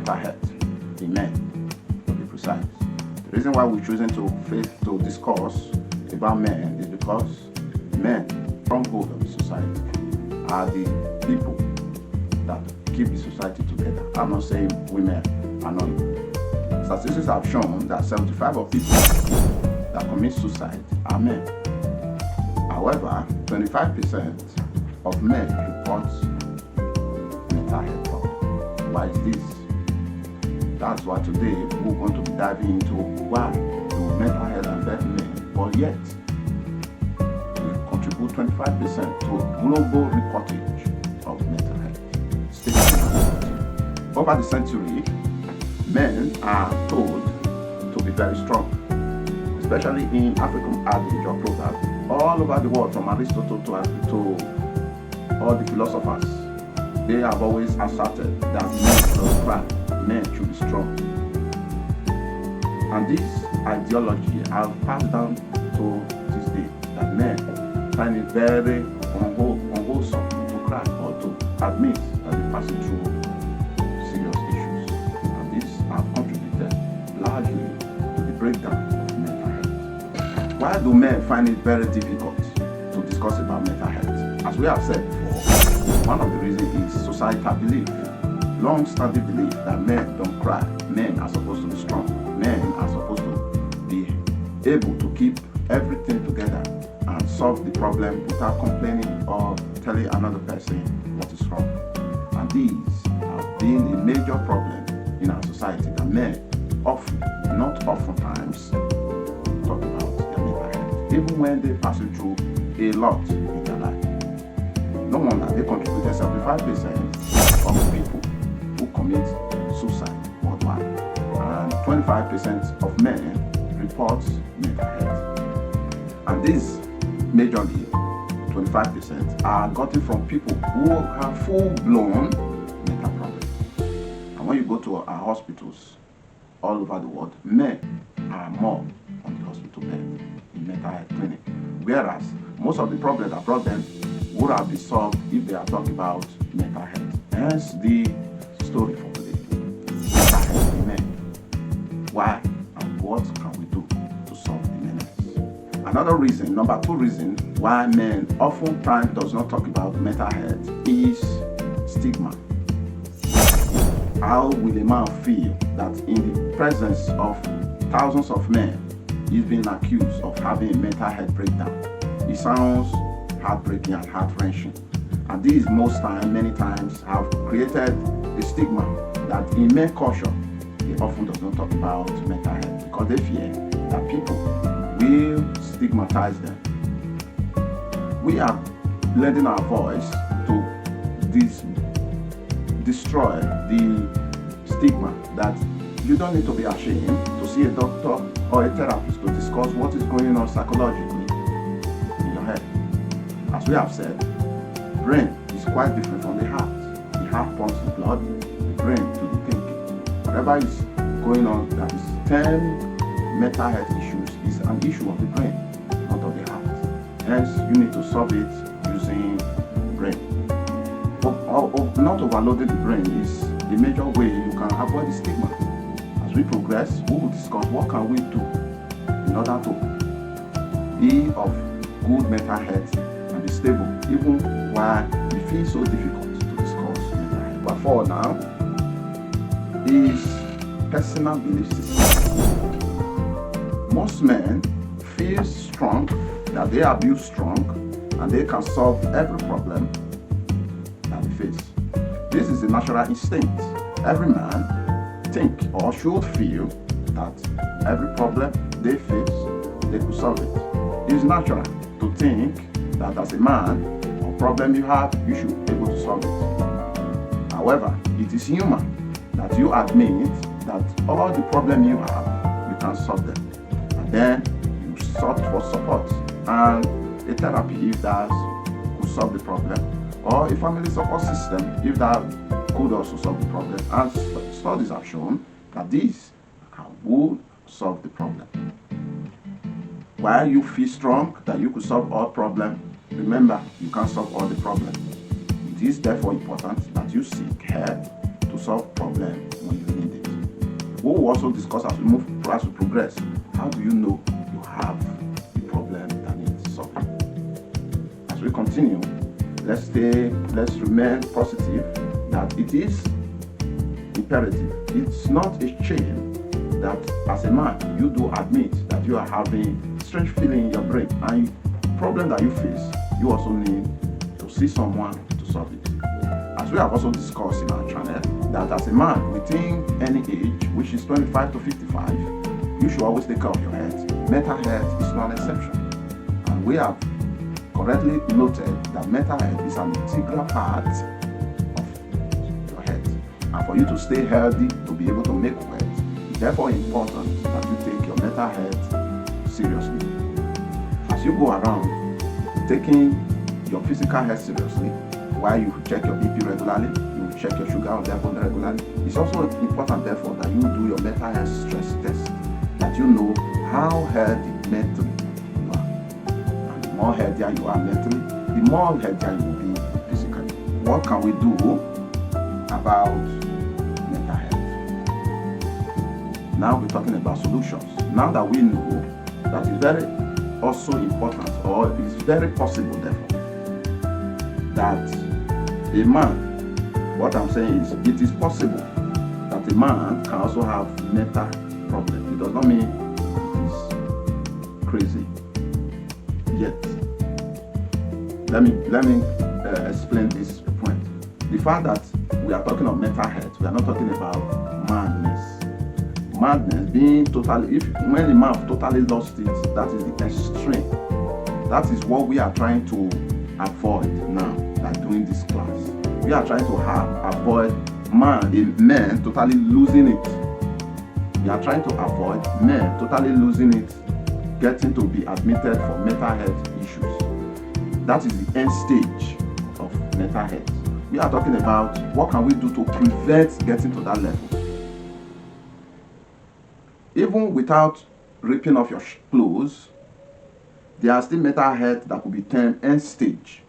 mental health in men, to be precise. The reason why we're choosing to discuss about men is because men, stronghold of the society, are the people that keep the society together. I'm not saying women are not. Statistics have shown that 75% of people that commit suicide are men. However, 25% of men report mental health problem. Why is this? That's why today we're going to be diving into why do mental health affect men, but yet we contribute 25% to global reportage of mental health. Over the century, men are told to be very strong, especially in African adage or proverb. All over the world, from Aristotle to all the philosophers, they have always asserted that men don't cry, men should be strong. And this ideology has passed down to this day, that men find it very unwholesome to cry or to admit that they're passing through serious issues. And this has contributed largely to the breakdown of mental health. Why do men find it very difficult to discuss about mental health? As we have said before, one of the reasons is societal belief. Long-standing belief that men don't cry, men are supposed to be strong, men are supposed to be able to keep everything together and solve the problem without complaining or telling another person what is wrong. And these have been a major problem in our society, that men often, not oftentimes, talk about their mental health, even when they're passing through a lot in their life. No wonder they contributed 75% of people who commit suicide worldwide, and 25% of men report mental health. And these majorly 25% are gotten from people who have full-blown mental problems. And when you go to our hospitals all over the world, men are more on the hospital bed in mental health clinic, whereas most of the problems that brought them would have been solved if they are talking about mental health. Hence the story for today. Mental health in men. Why and what can we do to solve the menace? Another reason, number 2 reason why men oftentimes does not talk about mental health is stigma. How will a man feel that in the presence of thousands of men he's being accused of having a mental health breakdown? It sounds heartbreaking and heart-wrenching. And these many times have created a stigma that in men culture, they often does not talk about mental health because they fear that people will stigmatize them. We are lending our voice to destroy the stigma that you don't need to be ashamed to see a doctor or a therapist to discuss what is going on psychologically in your head. As we have said, brain is quite different from the heart. The heart pumps the blood, the brain to the thinking. Whatever is going on that is termed mental health issues is an issue of the brain, not of the heart. Hence, you need to solve it using brain. Not overloading the brain is the major way you can avoid the stigma. As we progress, we will discuss what can we do in order to be of good mental health and be stable, even while it feels so difficult to discuss mental health. But for now, is personal belief system. Most men feel strong, that they are built strong, and they can solve every problem that they face. This is a natural instinct. Every man think or should feel that every problem they face, they could solve it. It is natural to think that as a man, a problem you have, you should be able to solve it. However, it is human that you admit that all the problems you have, you can solve them. And then you sought for support and a therapy if that could solve the problem, or a family support system if that could also solve the problem. And studies have shown that these would solve the problem. While you feel strong that you could solve all problems, remember you can't solve all the problems. It is therefore important that you seek help to solve problems when you need we will also discuss as we progress. How do you know you have a problem that needs solving? As we continue, let's remain positive that it is imperative. It's not a shame that as a man you do admit that you are having strange feeling in your brain and problem that you face, you also need to see someone to solve it. As we have also discussed in our channel, that as a man within any age, which is 25 to 55, you should always take care of your health. Mental health is not an exception. And we have correctly noted that mental health is an integral part of your health. And for you to stay healthy, to be able to make wealth, it's therefore important that you take your mental health seriously. As you go around taking your physical health seriously, while you check your BP regularly, you check your sugar level regularly, it's also important therefore that you do your mental health stress test, that you know how healthy mentally you are. And the more healthier you are mentally, the more healthier you will be physically. What can we do about mental health? Now we're talking about solutions. Now that we know that it's very also important, or it's very possible therefore, that a man, what I'm saying is, it is possible that a man can also have mental problems. It does not mean it is crazy yet. Let me explain this point. The fact that we are talking of mental health, we are not talking about madness. Madness being totally, when a man totally lost it, that is the extreme. That is what we are trying to avoid now, like doing this class. We are trying to avoid men totally losing it. We are trying to avoid men totally losing it, getting to be admitted for mental health issues. That is the end stage of mental health. We are talking about what can we do to prevent getting to that level. Even without ripping off your clothes, there are still mental health that could be termed end stage.